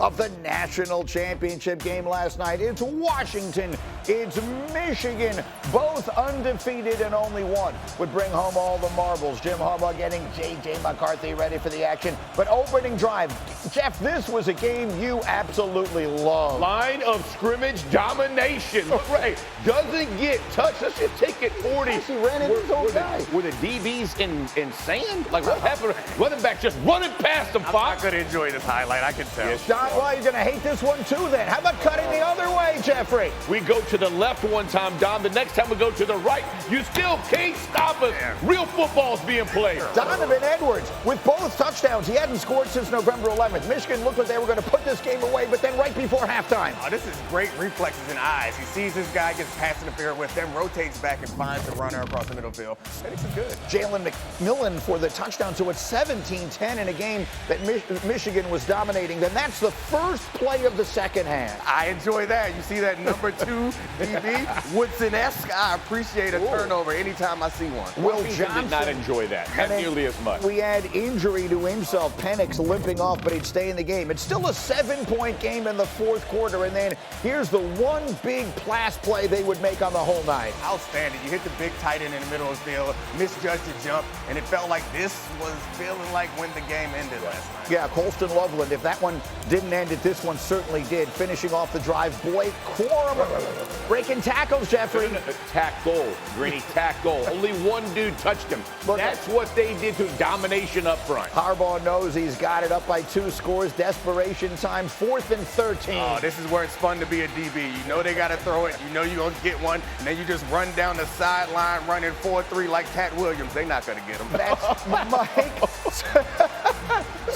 of the national championship game last night. It's Washington, it's Michigan, both undefeated and only one would bring home all the marbles. Jim Harbaugh getting J.J. McCarthy ready for the action. But opening drive, Jeff, this was a game you absolutely love. Line of scrimmage domination. Right. Doesn't get touched. Let's just take it 40. He ran into his own guy. Were the DBs in sand? Like, what happened? Running back just running past them, I'm Fox. not going to enjoy this highlight. I can tell. Yes, Don, well, you're going to hate this one too then. How about cutting the other way, Jeffrey? We go to the left one time, Don. The next time we go to the right, you still can't stop us. Yeah. Real football's being played. Donovan Edwards with both touchdowns. He hadn't scored since November 11th. Michigan looked like they were going to put this game away, but then right before halftime. Oh, this is great reflexes and eyes. He sees this guy, gets pass interference with them, rotates back and finds the runner across the middle field. And it's good. Jalen McMillan for the touchdown, so it's 17-10 in a game that Michigan was dominating. Then that's the first play of the second half. I enjoy that. You see that number 2 DB? Woodson-esque. I appreciate a turnover anytime I see one. Will Washington Johnson did not enjoy that. Not nearly as much. We had injury to himself. Penix limping off, but he'd stay in the game. It's still a 7-point game in the fourth quarter, and then here's the one big pass play they would make on the whole night. Outstanding. You hit the big tight end in the middle of the field, misjudged the jump, and it felt like this was feeling like when the game ended last night. Yeah, Colston Loveland, if that one didn't end it, this one certainly did. Finishing off the drive, Blake Corum breaking tackles, Jeffrey. Tackle, Greeny, tackle. Only one dude touched him. That's what they did to domination up front. Harbaugh knows he's got it up by 2 scores. Desperation time, 4th and 13. Oh, this is where it's fun to be a DB. You know they got to throw it. You know you're going to get one. And then you just run down the sideline running 4-3 like Cat Williams. They're not going to get him. That's Mike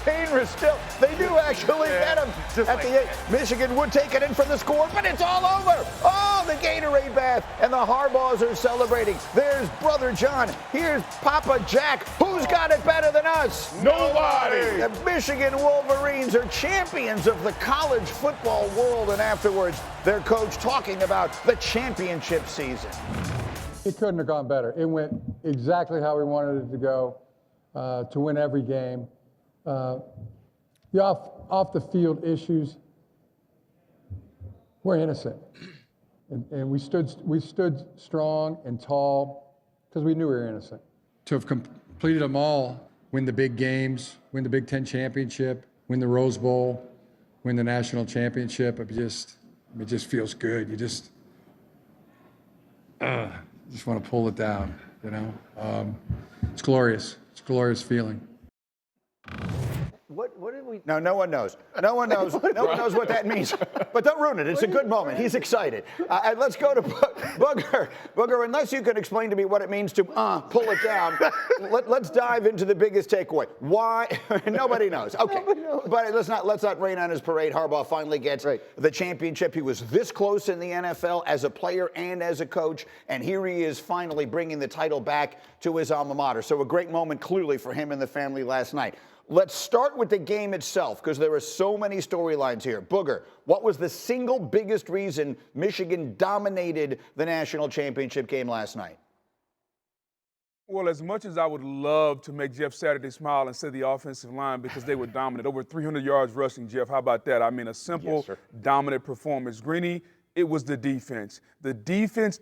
Sainris still. They do actually get him just at like the 8. Michigan would take it in for the score, but it's all over. Oh, the Gatorade bath, and the Harbaughs are celebrating. There's Brother John. Here's Papa Jack. Who's got it better than us? Nobody. The Michigan Wolverines are champions of the college football world, and afterwards, their coach talking about the championship season. It couldn't have gone better. It went exactly how we wanted it to go, to win every game. The off the field issues, we're innocent. And we stood strong and tall because we knew we were innocent. To have completed them all, win the big games, win the Big Ten championship, win the Rose Bowl, win the national championship, it just feels good. You just want to pull it down, you know? It's glorious. It's a glorious feeling. What did we? No one knows. No one knows. No one knows what that means. But don't ruin it. It's a good moment. He's excited. And let's go to Booger. Booger, unless you can explain to me what it means to pull it down, let's dive into the biggest takeaway. Why? Nobody knows. Okay. But let's not rain on his parade. Harbaugh finally gets the championship. He was this close in the NFL as a player and as a coach, and here he is finally bringing the title back to his alma mater. So a great moment clearly for him and the family last night. Let's start with the game itself, because there are so many storylines here. Booger, what was the single biggest reason Michigan dominated the national championship game last night? Well, as much as I would love to make Jeff Saturday smile and say the offensive line because they were dominant, over 300 yards rushing, Jeff, how about that? I mean, a simple, dominant performance. Greeny, it was the defense. The defense.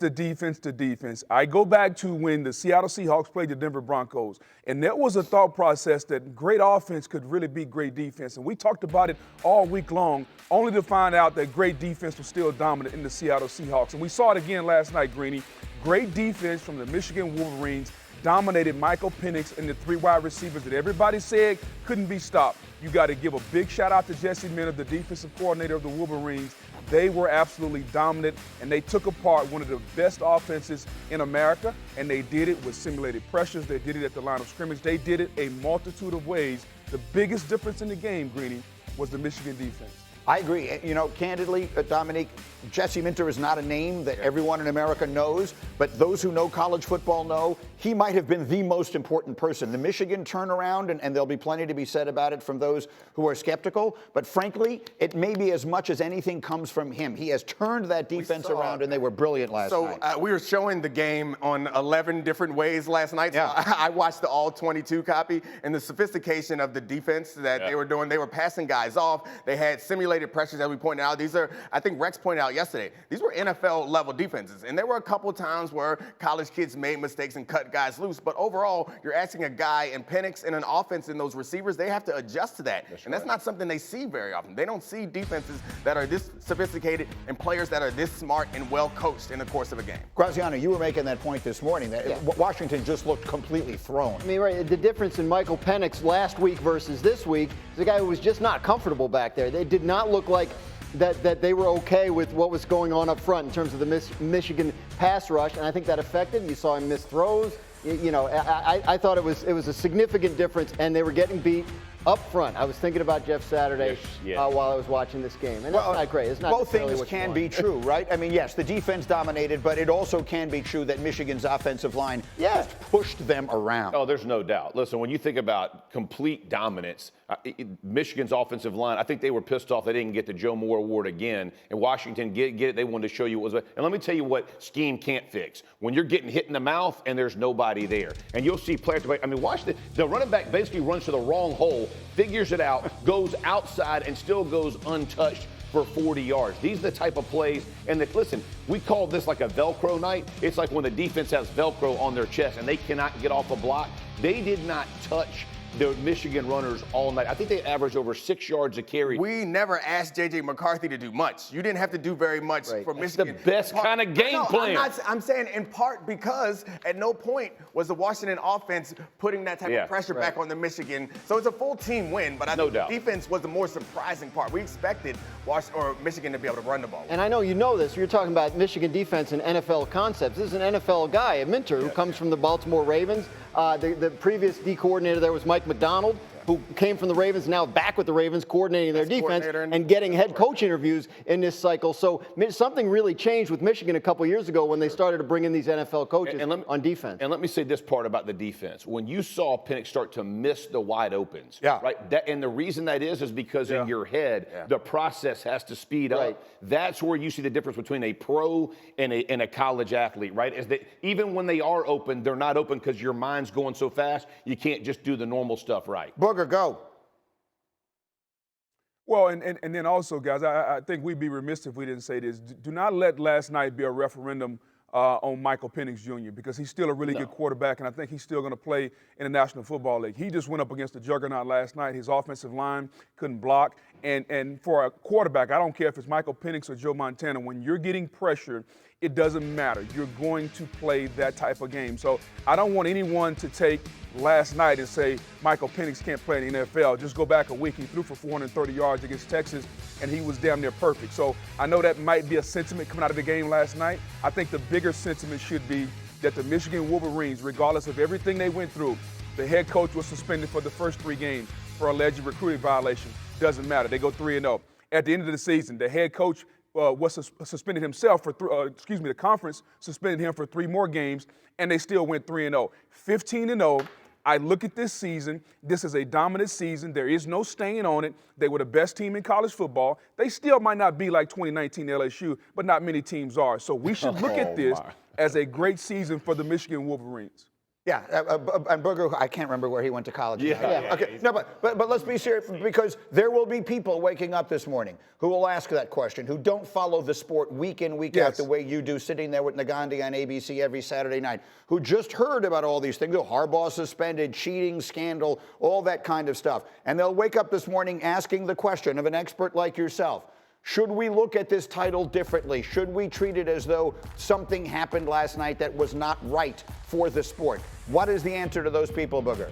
I go back to when the Seattle Seahawks played the Denver Broncos, and there was a thought process that great offense could really beat great defense. And we talked about it all week long, only to find out that great defense was still dominant in the Seattle Seahawks. And we saw it again last night, Greeny. Great defense from the Michigan Wolverines dominated Michael Penix and the 3 wide receivers that everybody said couldn't be stopped. You got to give a big shout out to Jesse Minter, the defensive coordinator of the Wolverines. They were absolutely dominant, and they took apart one of the best offenses in America, and they did it with simulated pressures. They did it at the line of scrimmage. They did it a multitude of ways. The biggest difference in the game, Greeny, was the Michigan defense. I agree. You know, candidly, Dominique, Jesse Minter is not a name that everyone in America knows, but those who know college football know he might have been the most important person. The Michigan turnaround, and there'll be plenty to be said about it from those who are skeptical, but frankly, it may be as much as anything comes from him. He has turned that defense around, and they were brilliant last night. So we were showing the game on 11 different ways last night. So I watched the all 22 copy, and the sophistication of the defense that they were doing, they were passing guys off. They had simulated pressures, as we pointed out. These are, I think Rex pointed out yesterday, these were NFL level defenses. And there were a couple times where college kids made mistakes and cut guys loose. But overall, you're asking a guy in Penix and an offense in those receivers, they have to adjust to that. That's not something they see very often. They don't see defenses that are this sophisticated and players that are this smart and well coached in the course of a game. Graziano, you were making that point this morning that Washington just looked completely thrown. I mean, right, the difference in Michael Penix last week versus this week is a guy who was just not comfortable back there. They did not look like that they were okay with what was going on up front in terms of the Michigan pass rush, and I think that affected. You saw him miss throws. You know, I thought it was a significant difference, and they were getting beat up front. I was thinking about Jeff Saturday while I was watching this game, and that's not great. It's not both things can be true, right? I mean, yes, the defense dominated, but it also can be true that Michigan's offensive line just pushed them around. Oh, there's no doubt. Listen, when you think about complete dominance, Michigan's offensive line, I think they were pissed off they didn't get the Joe Moore Award again. And Washington get it. They wanted to show you what was. And let me tell you what scheme can't fix. When you're getting hit in the mouth and there's nobody there, and you'll see players. I mean, watch the running back basically runs to the wrong hole, figures it out, goes outside, and still goes untouched for 40 yards. These are the type of plays. And listen, we call this like a Velcro night. It's like when the defense has Velcro on their chest and they cannot get off a block. They did not touch the Michigan runners all night. I think they averaged over 6 yards a carry. We never asked J.J. McCarthy to do much. You didn't have to do very much for Michigan. It's the best kind of game plan. I'm saying in part because at no point was the Washington offense putting that type of pressure back on the Michigan. So it's a full team win, but I think the defense was the more surprising part. We expected Michigan to be able to run the ball. And I know you know this. You're talking about Michigan defense and NFL concepts. This is an NFL guy, Minter, who comes from the Baltimore Ravens. The previous D coordinator there was Mike McDonald, who came from the Ravens, now back with the Ravens, coordinating their defense and getting head coach interviews in this cycle. So something really changed with Michigan a couple years ago when they started to bring in these NFL coaches on defense. And let me say this part about the defense. When you saw Penix start to miss the wide opens, right? And the reason that is because in your head, the process has to speed up. That's where you see the difference between a pro and a college athlete, right? Is that even when they are open, they're not open because your mind's going so fast, you can't just do the normal stuff right. Booger, go. Well, and then also, guys, I think we'd be remiss if we didn't say this. Do not let last night be a referendum on Michael Penix Jr. because he's still a really good quarterback, and I think he's still going to play in the National Football League. He just went up against the juggernaut last night. His offensive line couldn't block. And for a quarterback, I don't care if it's Michael Penix or Joe Montana, when you're getting pressured, it doesn't matter. You're going to play that type of game. So I don't want anyone to take last night and say Michael Penix can't play in the NFL. Just go back a week. He threw for 430 yards against Texas, and he was damn near perfect. So I know that might be a sentiment coming out of the game last night. I think the bigger sentiment should be that the Michigan Wolverines, regardless of everything they went through, the head coach was suspended for the first 3 games for alleged recruiting violation. Doesn't matter. They go 3-0. At the end of the season, the head coach was suspended himself for, the conference suspended him for 3 more games, and they still went 3-0. 15-0. I look at this season. This is a dominant season. There is no stain on it. They were the best team in college football. They still might not be like 2019 LSU, but not many teams are. So we should look at this as a great season for the Michigan Wolverines. Yeah, and Booger, I can't remember where he went to college. Okay, no, but let's be serious, because there will be people waking up this morning who will ask that question, who don't follow the sport week in, week out the way you do, sitting there with Nagandi on ABC every Saturday night, who just heard about all these things, Harbaugh suspended, cheating scandal, all that kind of stuff. And they'll wake up this morning asking the question of an expert like yourself. Should we look at this title differently? Should we treat it as though something happened last night that was not right for the sport? What is the answer to those people, Booger?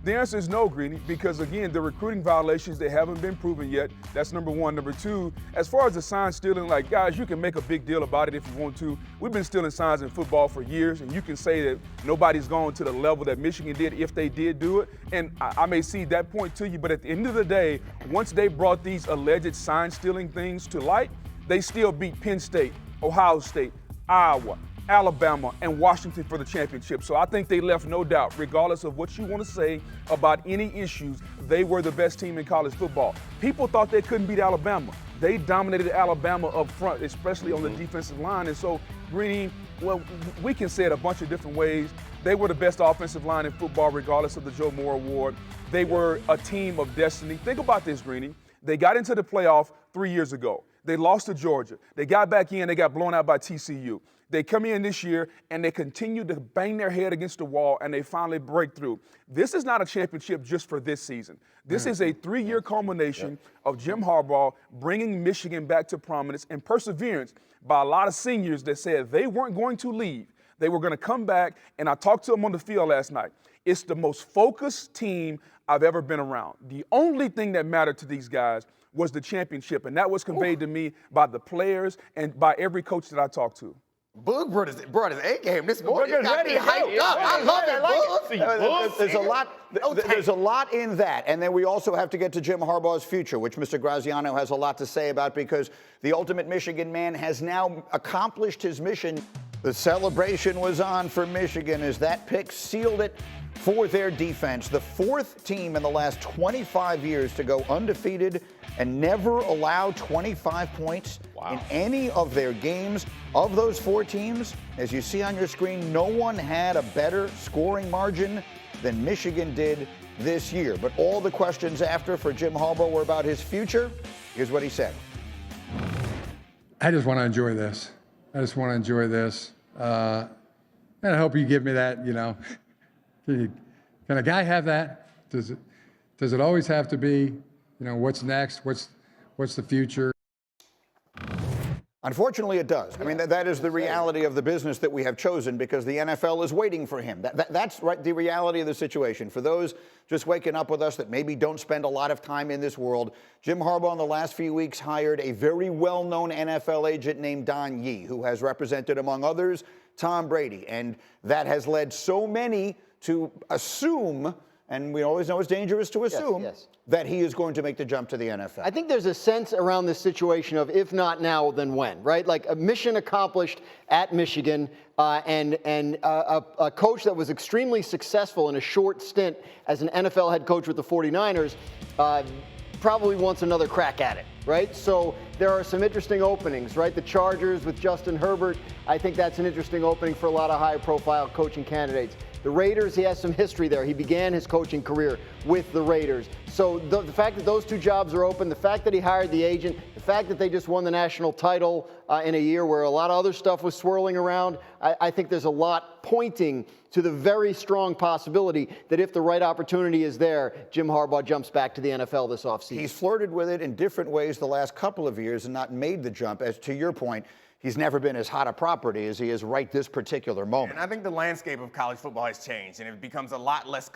The answer is no, Greeny, because again, the recruiting violations, they haven't been proven yet. That's number one. Number two, as far as the sign stealing, like, guys, you can make a big deal about it if you want to. We've been stealing signs in football for years, and you can say that nobody's gone to the level that Michigan did if they did do it. And I may see that point to you, but at the end of the day, once they brought these alleged sign stealing things to light, they still beat Penn State, Ohio State, Iowa, Alabama, and Washington for the championship. So I think they left no doubt, regardless of what you want to say about any issues, they were the best team in college football. People thought they couldn't beat Alabama. They dominated Alabama up front, especially on the defensive line. And so, Greeny, well, we can say it a bunch of different ways. They were the best offensive line in football, regardless of the Joe Moore Award. They were a team of destiny. Think about this, Greeny. They got into the playoff 3 years ago. They lost to Georgia. They got back in. They got blown out by TCU. They come in this year, and they continue to bang their head against the wall, and they finally break through. This is not a championship just for this season. This is a 3-year culmination of Jim Harbaugh bringing Michigan back to prominence and perseverance by a lot of seniors that said they weren't going to leave. They were going to come back, and I talked to them on the field last night. It's the most focused team I've ever been around. The only thing that mattered to these guys was the championship, and that was conveyed to me by the players and by every coach that I talked to. Boog brought his A game this morning. Boog's Got ready me to go. hyped up. I love it, Boog. There's a lot in that. And then we also have to get to Jim Harbaugh's future, which Mr. Graziano has a lot to say about, because the ultimate Michigan man has now accomplished his mission. The celebration was on for Michigan as that pick sealed it for their defense. The fourth team in the last 25 years to go undefeated and never allow 25 points in any of their games. Of those 4 teams, as you see on your screen, no one had a better scoring margin than Michigan did this year. But all the questions after for Jim Harbaugh were about his future. Here's what he said. I just want to enjoy this. And I hope you give me that, Can a guy have that? Does it always have to be, what's next? What's the future? Unfortunately, it does. I mean, that is the reality of the business that we have chosen, because the NFL is waiting for him. That's right, the reality of the situation. For those just waking up with us that maybe don't spend a lot of time in this world, Jim Harbaugh in the last few weeks hired a very well-known NFL agent named Don Yee, who has represented, among others, Tom Brady. And that has led so many to assume, and we always know it's dangerous to assume, that he is going to make the jump to the NFL. I think there's a sense around this situation of if not now, then when, right? Like a mission accomplished at Michigan, and a coach that was extremely successful in a short stint as an NFL head coach with the 49ers, probably wants another crack at it, right? So there are some interesting openings, right? The Chargers with Justin Herbert, I think that's an interesting opening for a lot of high-profile coaching candidates. The Raiders, he has some history there. He began his coaching career with the Raiders. So the fact that those 2 jobs are open, the fact that he hired the agent, the fact that they just won the national title in a year where a lot of other stuff was swirling around, I think there's a lot pointing to the very strong possibility that if the right opportunity is there, Jim Harbaugh jumps back to the NFL this offseason. He's flirted with it in different ways the last couple of years and not made the jump. As to your point, he's never been as hot a property as he is right this particular moment. And I think the landscape of college football has changed, and it becomes a lot less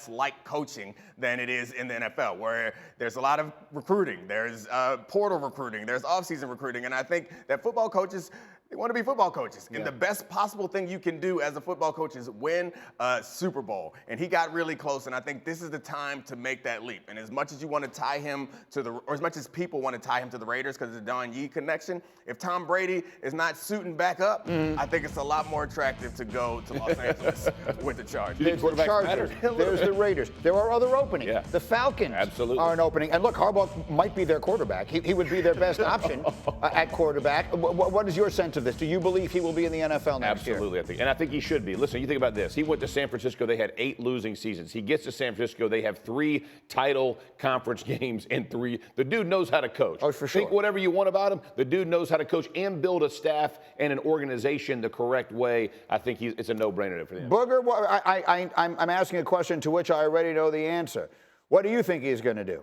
like coaching than it is in the NFL, where there's a lot of recruiting, there's portal recruiting, there's offseason recruiting, and I think that football coaches, they want to be football coaches. And the best possible thing you can do as a football coach is win a Super Bowl. And he got really close, and I think this is the time to make that leap. And as much as you want to tie him to or as much as people want to tie him to the Raiders because of the Don Yee connection, if Tom Brady is not suiting back up, I think it's a lot more attractive to go to Los Angeles with the Chargers. There's the Chargers. There's the Raiders. There are other openings. Yeah. The Falcons Absolutely. are an opening. And look, Harbaugh might be their quarterback. He would be their best option at quarterback. What is your sense of this? Do you believe he will be in the NFL next year? Absolutely, I think he should be. Listen, you think about this. He went to San Francisco. They had 8 losing seasons. He gets to San Francisco. They have 3 title conference games in 3. The dude knows how to coach. Oh, for sure. Think whatever you want about him. The dude knows how to coach and build a staff and an organization the correct way. I think it's a no-brainer for him. Booger, I'm asking a question to which I already know the answer. What do you think he's going to do?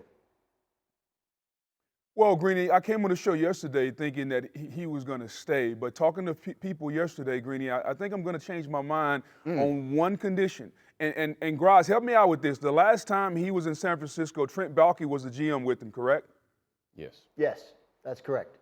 Well, Greeny, I came on the show yesterday thinking that he was going to stay, but talking to people yesterday, Greeny, I think I'm going to change my mind on one condition, And Graz, help me out with this. The last time he was in San Francisco, Trent Baalke was the GM with him, correct? Yes. Yes, that's correct.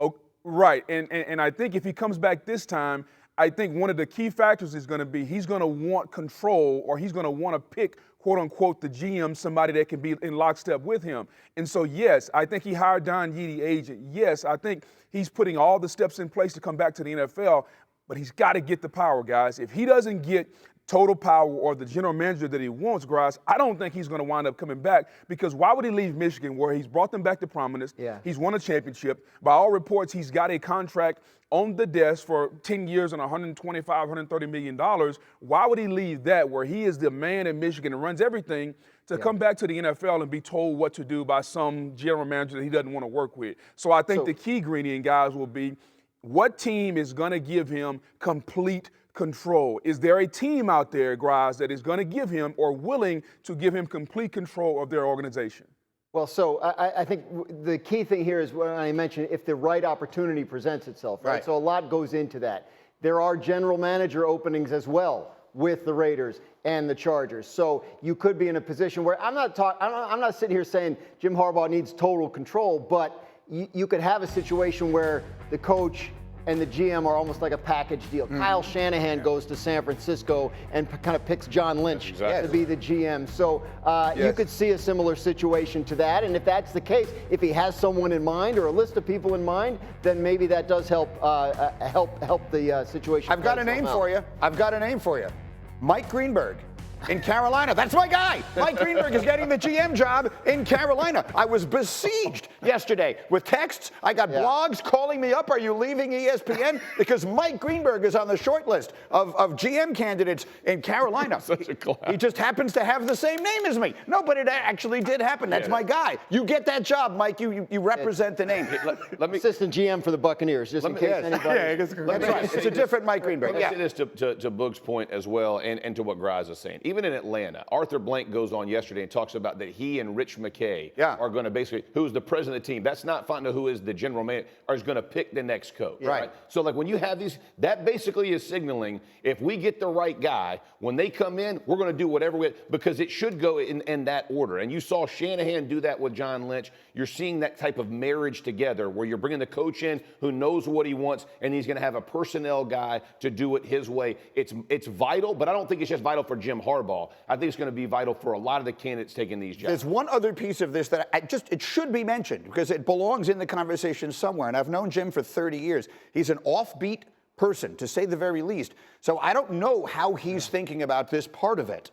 Oh, right. And I think if he comes back this time, I think one of the key factors is going to be he's going to want control, or he's going to want to pick, quote unquote, the GM, somebody that can be in lockstep with him. And so, yes, I think he hired Don Yee, the agent. Yes, I think he's putting all the steps in place to come back to the NFL, but he's got to get the power, guys. If he doesn't get total power or the general manager that he wants, Grice, I don't think he's going to wind up coming back, because why would he leave Michigan, where he's brought them back to prominence? Yeah. He's won a championship. By all reports, he's got a contract on the desk for 10 years and $125, $130 million. Why would he leave that, where he is the man in Michigan and runs everything, to come back to the NFL and be told what to do by some general manager that he doesn't want to work with? So I think the key, Greeny and guys, will be what team is going to give him complete control. Is there a team out there, Grice, that is going to give him or willing to give him complete control of their organization? Well, so I think the key thing here is what I mentioned, if the right opportunity presents itself, right? So a lot goes into that. There are general manager openings as well with the Raiders and the Chargers. So you could be in a position where I'm not sitting here saying Jim Harbaugh needs total control, but you could have a situation where the coach and the GM are almost like a package deal. Kyle Shanahan goes to San Francisco and kind of picks John Lynch to be the GM. So you could see a similar situation to that. And if that's the case, if he has someone in mind or a list of people in mind, then maybe that does help help the situation. I've got a name for you. I've got a name for you. Mike Greenberg. In Carolina. That's my guy. Mike Greenberg is getting the GM job in Carolina. I was besieged yesterday with texts. I got blogs calling me up. Are you leaving ESPN? Because Mike Greenberg is on the short list of GM candidates in Carolina. Such a class. He just happens to have the same name as me. No, but it actually did happen. That's my guy. You get that job, Mike. You represent the name. Let me assistant GM for the Buccaneers, just in case anybody. That's right. It's a different Mike Greenberg. Let me say this to Boog's point as well, and to what Grice is saying. Even in Atlanta, Arthur Blank goes on yesterday and talks about that he and Rich McKay are going to basically, who's the president of the team, that's not finding out who is the general manager, is going to pick the next coach. Right. So like when you have these, that basically is signaling, if we get the right guy, when they come in, we're going to do whatever because it should go in that order. And you saw Shanahan do that with John Lynch. You're seeing that type of marriage together where you're bringing the coach in who knows what he wants, and he's going to have a personnel guy to do it his way. It's vital, but I don't think it's just vital for Jim Harbaugh. I think it's going to be vital for a lot of the candidates taking these jobs. There's one other piece of this that it should be mentioned because it belongs in the conversation somewhere. And I've known Jim for 30 years. He's an offbeat person, to say the very least. So I don't know how he's thinking about this part of it.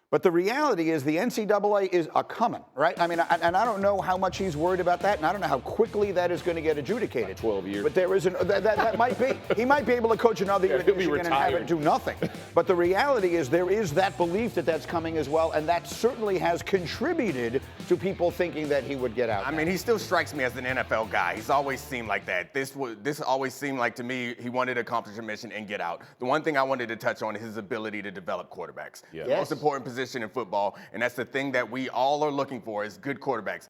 But the reality is the NCAA is a-coming, right? I mean, and I don't know how much he's worried about that, and I don't know how quickly that is going to get adjudicated. 12 years. But there is that might be. He might be able to coach another year at Michigan and have it do nothing. But the reality is there is that belief that that's coming as well, and that certainly has contributed to people thinking that he would get out. I mean, he still strikes me as an NFL guy. He's always seemed like that. This always seemed like to me he wanted to accomplish a mission and get out. The one thing I wanted to touch on is his ability to develop quarterbacks. The most important position in football, and that's the thing that we all are looking for is good quarterbacks.